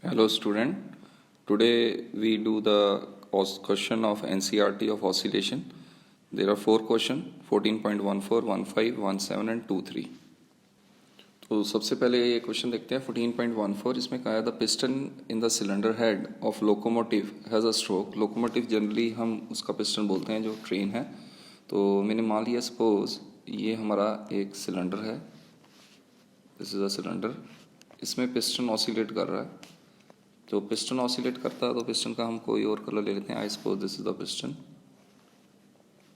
Hello student, today we do the question of NCERT of oscillation. There are 4 questions 14.14, 15, 17 and 23. तो सबसे पहले ये question देखते हैं 14.14. इसमें कहा है the piston in the cylinder head of locomotive has a stroke. Locomotive generally हम उसका पिस्टन बोलते हैं जो ट्रेन है. तो मैंने मान लिया सपोज ये हमारा एक सिलेंडर है, दिस इज़ अ सिलेंडर. इसमें पिस्टन ऑसिलेट कर रहा है. तो पिस्टन ऑसिलेट करता है तो पिस्टन का हम कोई और कलर ले लेते हैं. I suppose this is the piston,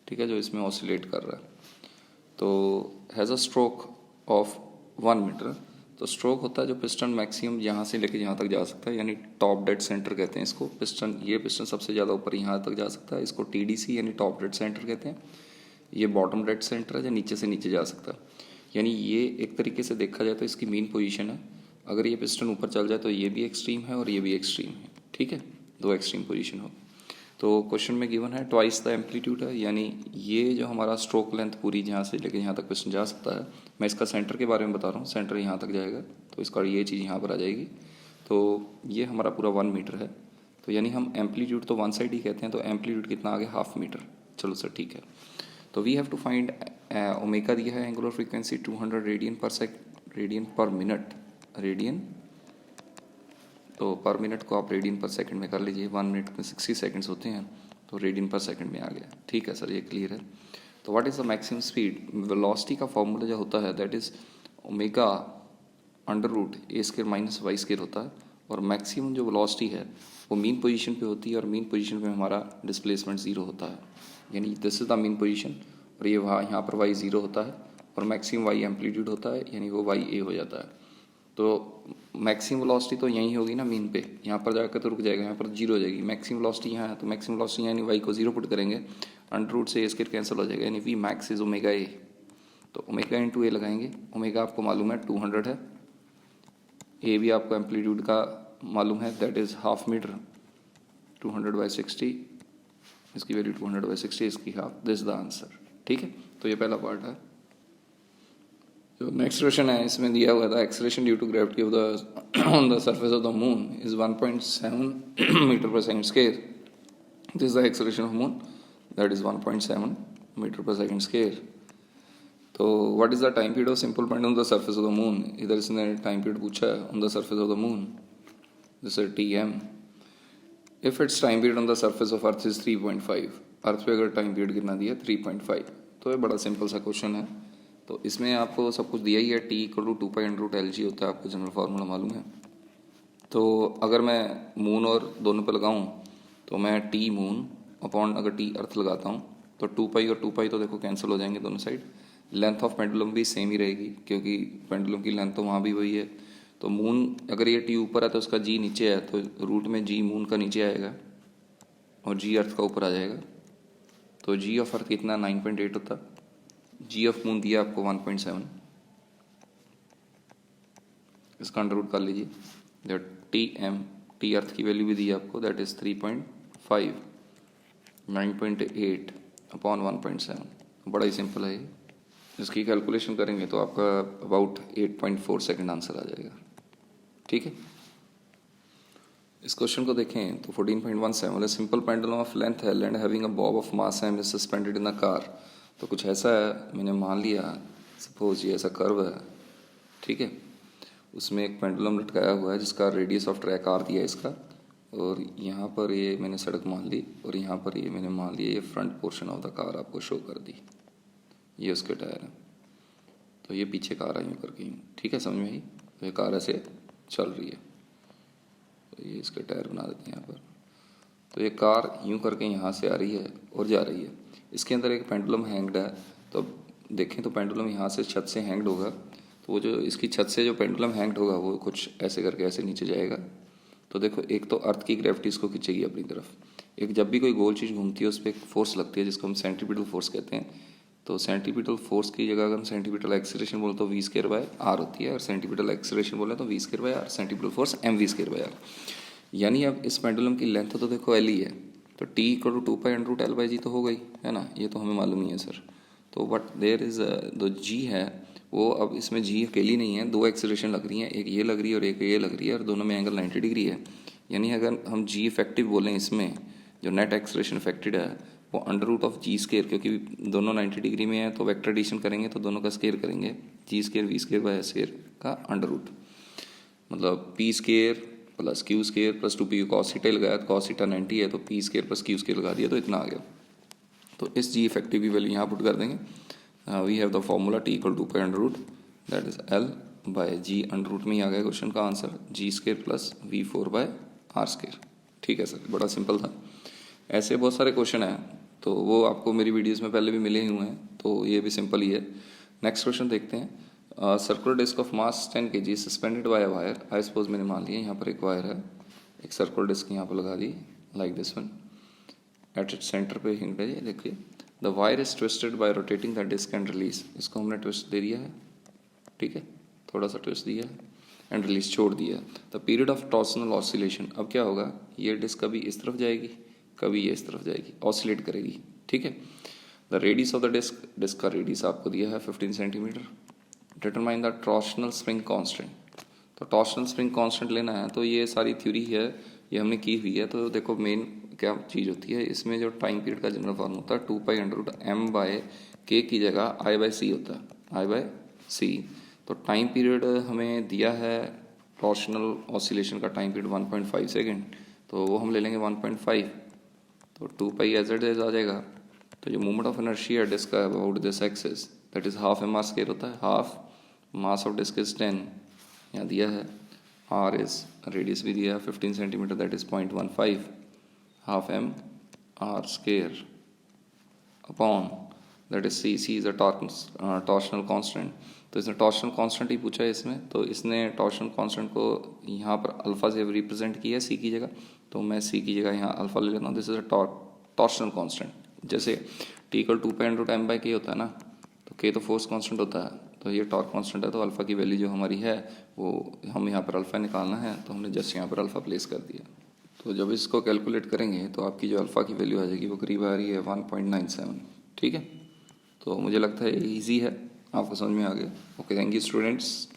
ठीक है, जो इसमें ऑसिलेट कर रहा है. तो has a stroke of 1 metre. तो स्ट्रोक होता है जो पिस्टन मैक्सिमम यहाँ से लेके यहाँ तक जा सकता है, यानी टॉप डेड सेंटर कहते हैं इसको. पिस्टन, ये पिस्टन सबसे ज़्यादा ऊपर यहाँ तक जा सकता है, इसको TDC यानी टॉप डेड सेंटर कहते हैं. ये बॉटम डेड सेंटर है जो नीचे से नीचे जा सकता है. यानी ये एक तरीके से देखा जाए तो इसकी मेन पोजीशन है. अगर ये पिस्टन ऊपर चल जाए तो ये भी एक्सट्रीम है और ये भी एक्सट्रीम है, ठीक है, दो एक्सट्रीम पोजीशन हो. तो क्वेश्चन में गिवन है ट्वाइस द एम्पलीट्यूड है, यानी ये जो हमारा स्ट्रोक लेंथ पूरी यहाँ से लेकर यहाँ तक पिस्टन जा सकता है. मैं इसका सेंटर के बारे में बता रहा हूँ. सेंटर यहाँ तक जाएगा तो इसका ये चीज़ यहाँ पर आ जाएगी. तो ये हमारा पूरा 1 मीटर है. तो यानी हम एम्पलीट्यूड तो वन साइड ही कहते हैं, तो एम्पलीट्यूड कितना आ गया, 1/2 मीटर. चलो सर ठीक है. तो we have to find omega दिया है, angular frequency 200 radian per minute. Radian तो पर मिनट को आप रेडियन पर सेकंड में कर लीजिए. 1 मिनट में 60 सेकंड्स होते हैं, तो रेडियन पर सेकंड में आ गया. ठीक है सर, ये क्लियर है. तो what is the maximum speed. Velocity का फॉर्मूला जो होता है that is omega under root A square minus Y square होता है. और मैक्सिमम जो वेलोसिटी है वो मीन पोजीशन पे होती है, और मीन पोजीशन पे हमारा डिस्प्लेसमेंट 0 होता है. यानी this is the mean position, और ये वहाँ यहाँ पर वाई 0 होता है, और मैक्सिमम वाई एम्पलीट्यूड होता है, यानी वो वाई ए हो जाता है. तो मैक्सिमम वेलोसिटी तो यहीं होगी ना मीन पे. यहाँ पर जाकर तो रुक जाएगा, यहाँ पर 0 हो जाएगी. मैक्सिमम वेलोसिटी यहाँ है, तो मैक्सिमम वेलोसिटी यानी वाई को 0 पुट करेंगे, अंडर रूट से ए स्क्वायर कैंसिल हो जाएगा, यानी V max is omega A. तो ओमेगा इंटू ए लगाएंगे. ओमेगा आपको मालूम है 200 है, ए भी आपको एम्पलीट्यूड का मालूम है दैट इज़ 1/2 मीटर. 200/60, इसकी वैल्यू 200/60, इसकी हाफ. This the answer. ठीक है, तो ये पहला पार्ट है. जो नेक्स्ट क्वेश्चन है इसमें दिया हुआ था acceleration due to gravity of the on the surface of the moon is 1.7 metre per second square. This is the acceleration of moon, that is 1.7 metre per second square. तो what is the time period of simple point on the surface of the moon. इधर इसने time period पूछा है on the surface of the moon, this is TM. If it's time period on the surface of earth is 3.5. अर्थ पे अगर time period कितना दिया 3.5. तो ये बड़ा सिंपल सा क्वेश्चन है. तो इसमें आपको सब कुछ दिया ही है. T=2π√LG होता है, आपको जनरल फार्मूला मालूम है. तो अगर मैं मून और दोनों पे लगाऊं तो मैं T मून अपॉन अगर T अर्थ लगाता हूं तो 2π और 2π तो देखो कैंसिल हो जाएंगे दोनों साइड. लेंथ ऑफ पेंडुलम भी सेम ही रहेगी क्योंकि पेंडुलम की लेंथ तो वहाँ भी वही है. तो मून अगर ये T ऊपर है तो उसका G नीचे है, तो रूट में G मून का नीचे आएगा और G अर्थ का ऊपर आ जाएगा. तो G ऑफ अर्थ कितना 9.8 होता है. G ऑफ मून दिया आपको 1.7, इसका अंडर रूट कर लीजिए. दैट TM, T अर्थ की वैल्यू भी दी है आपको, दैट इज 3.5, 9.8 अपॉन 1.7. बड़ा ही सिंपल है ये. इसकी कैलकुलेशन करेंगे तो आपका अबाउट 8.4 सेकेंड आंसर आ जाएगा. ठीक है, इस क्वेश्चन को देखें तो 14.17 simple pendulum of length L and having a Bob of mass m is suspended in a car. तो कुछ ऐसा है, मैंने मान लिया सपोज ये ऐसा कर्व है, ठीक है, उसमें एक पेंडुलम लटकाया हुआ है जिसका रेडियस ऑफ ट्रैक R दिया है इसका, और यहाँ पर ये मैंने सड़क मान ली, और यहाँ पर ये मैंने मान लिया ये front portion of the car आपको शो कर दी. ये उसके टायर है, तो ये पीछे कार आई यूँ करके यूँ. ठीक है, समझ में आई. तो ये कार ऐसे चल रही है, तो ये इसके टायर बना देते हैं यहाँ पर. तो ये कार यूँ करके यहाँ से आ रही है और जा रही है. इसके अंदर एक पेंडुलम हैंग्ड है. तो देखें तो पेंडुलम यहाँ से छत से हैंग्ड होगा, तो वो जो इसकी छत से जो पेंडुलम हैंग्ड होगा वो कुछ ऐसे करके ऐसे नीचे जाएगा. तो देखो एक तो अर्थ की ग्रेविटी इसको खींचेगी अपनी तरफ. एक जब भी कोई गोल चीज़ घूमती है उस पर एक फोर्स लगती है जिसको हम सेंट्रीपिटल फोर्स कहते हैं. तो सेंट्रीपिटल फोर्स की जगह अगर हम सेंट्रीपिटल एक्सीलरेशन बोले तो v²/r होती है, और सेंट्रीपिटल एक्सीलरेशन बोले तो v²/r. Centripetal force mv²/r. यानी अब इस पेंडुलम की लेंथ तो देखो L ही है, तो T=2π√L/G तो हो गई है ना, ये तो हमें मालूम ही है सर. तो बट देयर इज जो G है वो अब इसमें जी अकेली नहीं है, दो एक्सेलरेशन लग रही हैं, एक ये लग रही है और एक ये लग रही है, और दोनों में एंगल 90 डिग्री है। यानी अगर हम जी इफेक्टिव बोलें इसमें, जो नेट एक्सेलरेशन इफेक्टेड है वो under root of G square, क्योंकि दोनों 90 डिग्री में है तो वेक्टर एडिशन करेंगे तो दोनों का स्केयर करेंगे, G square V square by square का अंडर रूट, मतलब P square plus Q square plus 2p cos theta लगाया तो कॉस थीटा 90 है तो P square plus Q square लगा दिया तो इतना आ गया। तो इस जी इफेक्टिव की वैल्यू यहाँ पुट कर देंगे। We have the formula T equal to pi under root, that is L by G under root में ही आ गया क्वेश्चन का answer, G square plus V4 by R square. ठीक है सर, बड़ा सिंपल था। ऐसे बहुत सारे क्वेश्चन हैं तो वो आपको मेरी वीडियोस में पहले भी मिले ही हुए हैं, तो ये भी सिंपल ही है। नेक्स्ट क्वेश्चन देखते हैं। Circular disc of mass 10 kg suspended by a wire. I suppose मैंने मान लिया यहाँ पर एक वायर है, एक सर्कुलर डिस्क यहाँ पर लगा दी like this one, at it centre पे हिंट है, देखिए the wire is twisted by rotating the disc and release. इसको हमने ट्विस्ट दे दिया है, ठीक है, थोड़ा सा ट्विस्ट दिया है एंड रिलीज छोड़ दिया है। The period of torsional oscillation, अब क्या होगा, ये डिस्क कभी इस तरफ जाएगी कभी ये इस तरफ जाएगी, ऑसिलेट करेगी, ठीक है। The radius of the disc, disc का रेडियस आपको दिया है 15 centimetre. Determine the torsional spring constant, तो टॉर्सनल स्प्रिंग कांस्टेंट लेना है, तो ये सारी थ्योरी है ये हमने की हुई है। तो देखो मेन क्या चीज़ होती है इसमें, जो टाइम पीरियड का जनरल फॉर्म होता है 2 pi under root M by K की जगह आई बाय सी होता है, आई बाय सी। तो टाइम पीरियड हमें दिया है टॉर्सनल ऑसिलेशन का टाइम पीरियड 1.5 सेकेंड, तो वो हम ले लेंगे 1.5, तो 2 पाई एज इट इज आ जाएगा। तो जो मूवमेंट ऑफ इनर्शिया डिस्क का about this axis that is half M R square होता है, half mass of disc is 10 यहाँ दिया है, आर इज रेडियस भी दिया है 15 centimetre that is 0.15, half M R square upon that is C is a torsional constant. तो इसने टॉर्शनल कांस्टेंट ही पूछा है इसमें, तो इसने टॉर्शनल कांस्टेंट को यहाँ पर अल्फा से रिप्रेजेंट किया है सी की जगह, तो मैं सी की जगह यहाँ अल्फा ले लेता हूँ। This is a torsional constant, जैसे T equal 2 pi under root M by K होता है ना, तो के तो फोर्स कांस्टेंट होता है, तो ये टॉर्क कांस्टेंट है, तो अल्फा की वैल्यू जो हमारी है वो हम यहाँ पर अल्फा निकालना है, तो हमने जस्ट यहाँ पर अल्फा प्लेस कर दिया। तो जब इसको कैलकुलेट करेंगे तो आपकी जो अल्फा की वैल्यू आ जाएगी वो करीब आ रही है 1.97, ठीक है। तो मुझे लगता है ईजी है, आपको समझ में आ गया। Okay, thank you students.